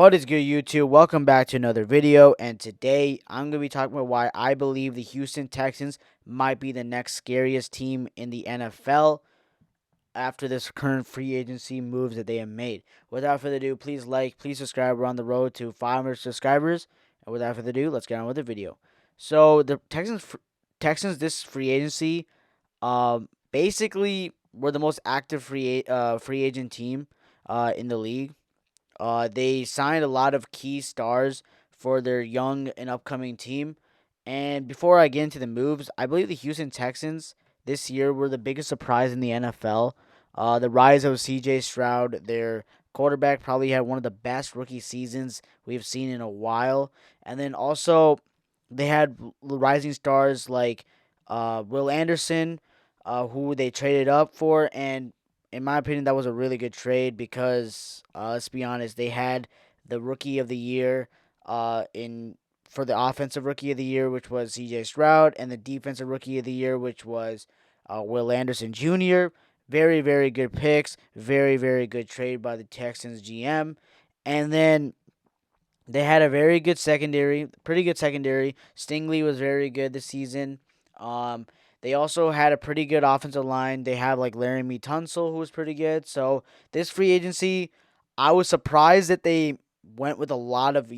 What is good, YouTube? Welcome back to another video, and today I'm going to be talking about why I believe the Houston Texans might be the next scariest team in the NFL after this current free agency moves that they have made. Without further ado, please like, please subscribe. We're on the road to 500 subscribers, and without further ado, let's get on with the video. So the Texans this free agency, basically were the most active free agent team in the league. They signed a lot of key stars for their young and upcoming team. And before I get into the moves, I believe the Houston Texans this year were the biggest surprise in the NFL. The rise of CJ Stroud, their quarterback, probably had one of the best rookie seasons we've seen in a while. And then also, they had rising stars like Will Anderson, who they traded up for, and in my opinion, that was a really good trade because let's be honest, they had the rookie of the year in for the offensive rookie of the year, which was C.J. Stroud, and the defensive rookie of the year, which was Will Anderson Jr. Very, very good picks. Very, very good trade by the Texans GM. And then they had a very good secondary, pretty good secondary. Stingley was very good this season. Um, they also had a pretty good offensive line. They have like Laramie Tunsil, who was pretty good. So this free agency, I was surprised that they went with a lot of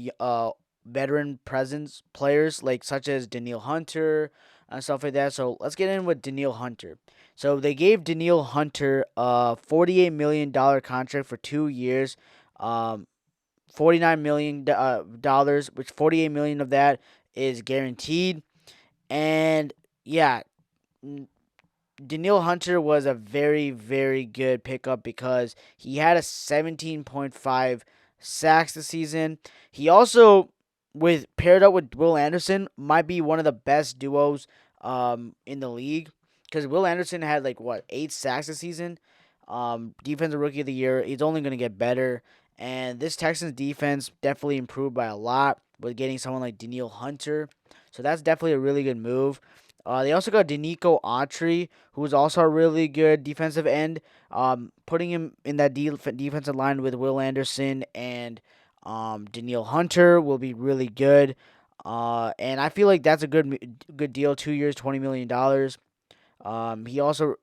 veteran presence players, like such as Daniil Hunter and stuff like that. So let's get in with Daniil Hunter. So they gave Daniil Hunter a $48 million contract for 2 years. Um, $49 million dollars, which 48 million of that is guaranteed. And yeah, Daniil Hunter was a very, very good pickup because he had a 17.5 sacks this season. He also, with paired up with Will Anderson, might be one of the best duos in the league because Will Anderson had like what 8 sacks this season. Defensive rookie of the year. He's only going to get better. And this Texans defense definitely improved by a lot with getting someone like Daniil Hunter. So that's definitely a really good move. They also got Denico Autry, who's also a really good defensive end. Putting him in that defensive line with Will Anderson and Daniil Hunter will be really good. And I feel like that's a good deal. 2 years, $20 million. He also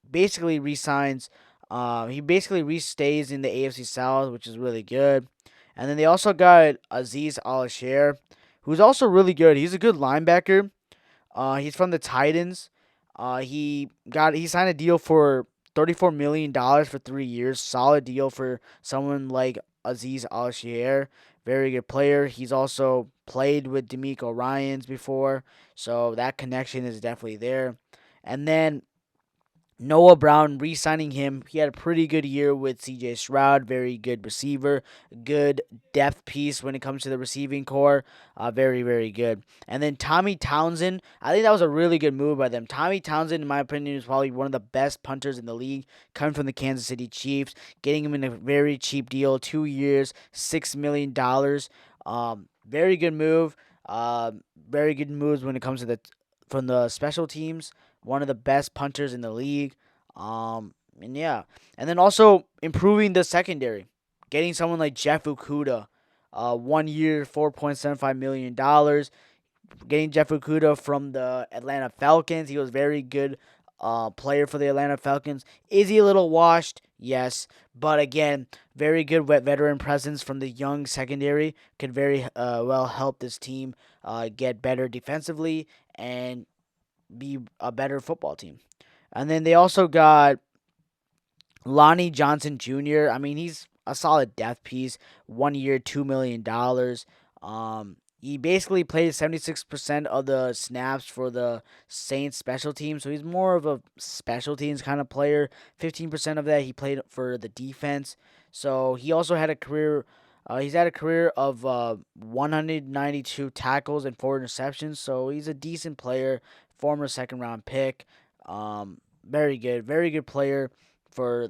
basically resigns. He basically restays in the AFC South, which is really good. And then they also got Aziz Al-Share, who's also really good. He's a good linebacker. He's from the Titans. He signed a deal for $34 million for 3 years. Solid deal for someone like Aziz Al-Share. Very good player. He's also played with D'Amico Ryans before, so that connection is definitely there. And then Noah Brown re-signing him. He had a pretty good year with C.J. Stroud. Very good receiver. Good depth piece when it comes to the receiving core. Very, very good. And then Tommy Townsend. I think that was a really good move by them. Tommy Townsend, in my opinion, is probably one of the best punters in the league. Coming from the Kansas City Chiefs. Getting him in a very cheap deal. 2 years, $6 million. Very good move. Very good moves when it comes to from the special teams, one of the best punters in the league. And yeah, and then also improving the secondary, getting someone like Jeff Okuda, 1 year, $4.75 million. Getting Jeff Okuda from the Atlanta Falcons, he was very good. Player for the Atlanta Falcons. Is he a little washed? Yes, but again, very good veteran presence from the young secondary could very well help this team get better defensively and be a better football team. And then they also got Lonnie Johnson Jr. I mean, he's a solid depth piece. 1 year, $2 million. He basically played 76% of the snaps for the Saints special team, so he's more of a special teams kind of player. 15% of that he played for the defense. So he also had a career. He's had a career of 192 tackles and 4 interceptions. So he's a decent player. Former second round pick. Very good player for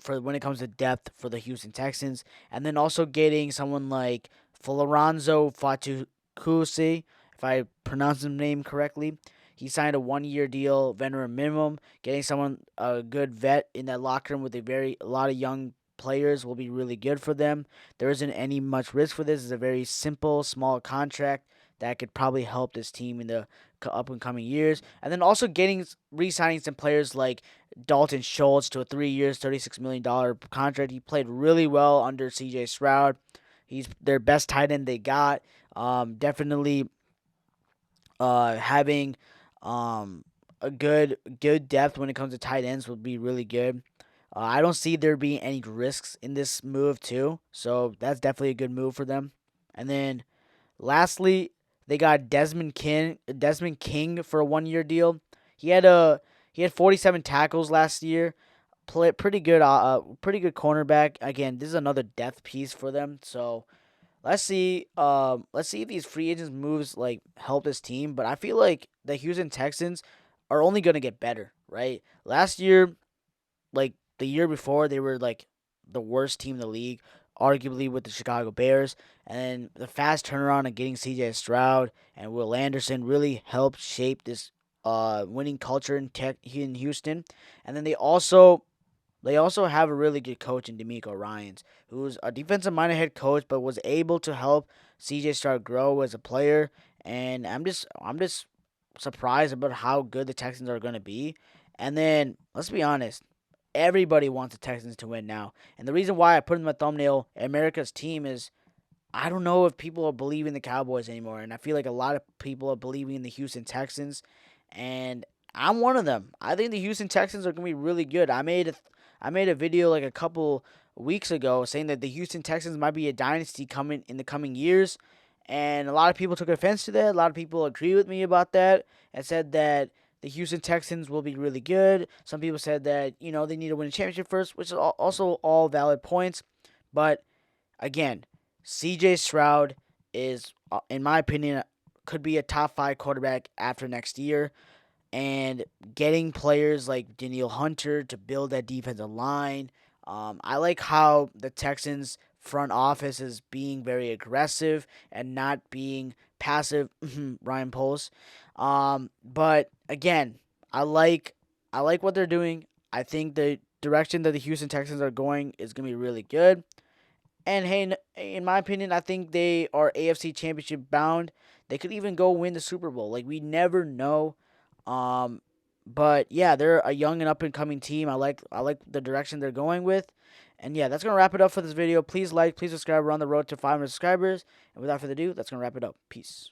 when it comes to depth for the Houston Texans, and then also getting someone like Florenzo Fatukusi, if I pronounce his name correctly. He signed a 1 year deal, veteran minimum, getting someone a good vet in that locker room with a lot of young players will be really good for them. There isn't any much risk for this. It's a very simple, small contract that could probably help this team in the up and coming years. And then also re-signing some players like Dalton Schultz to a 3 years, $36 million contract. He played really well under C.J. Stroud. He's their best tight end they got. Definitely having a good depth when it comes to tight ends would be really good. I don't see there being any risks in this move too, so that's definitely a good move for them. And then lastly, they got Desmond King for a 1 year deal. He had 47 tackles last year. Pretty good cornerback. Again, this is another depth piece for them. So let's see if these free agents moves like help this team. But I feel like the Houston Texans are only gonna get better, right? Last year, like the year before, they were like the worst team in the league, arguably with the Chicago Bears. And the fast turnaround of getting C.J. Stroud and Will Anderson really helped shape this winning culture in Houston. And then they also have a really good coach in D'Amico Ryans, who's a defensive-minded head coach, but was able to help CJ Stroud grow as a player. And I'm just surprised about how good the Texans are going to be. And then let's be honest, everybody wants the Texans to win now. And the reason why I put in my thumbnail America's team is I don't know if people are believing the Cowboys anymore, and I feel like a lot of people are believing in the Houston Texans, and I'm one of them. I think the Houston Texans are gonna be really good. I made a video like a couple weeks ago saying that the Houston Texans might be a dynasty coming in the coming years, and a lot of people took offense to that. A lot of people agree with me about that and said that the Houston Texans will be really good. Some people said that they need to win a championship first, which is also all valid points, but again, C.J. Stroud is, in my opinion, could be a top 5 quarterback after next year. And getting players like Danielle Hunter to build that defensive line. I like how the Texans front office is being very aggressive and not being passive. Ryan Poles. But again, I like what they're doing. I think the direction that the Houston Texans are going is gonna be really good. And hey, in my opinion, I think they are AFC Championship bound. They could even go win the Super Bowl. Like we never know. Um, but yeah, they're a young and up and coming team. I like the direction they're going with. And yeah, that's gonna wrap it up for this video. Please like, please subscribe. We're on the road to 500 subscribers. And without further ado, that's gonna wrap it up. Peace.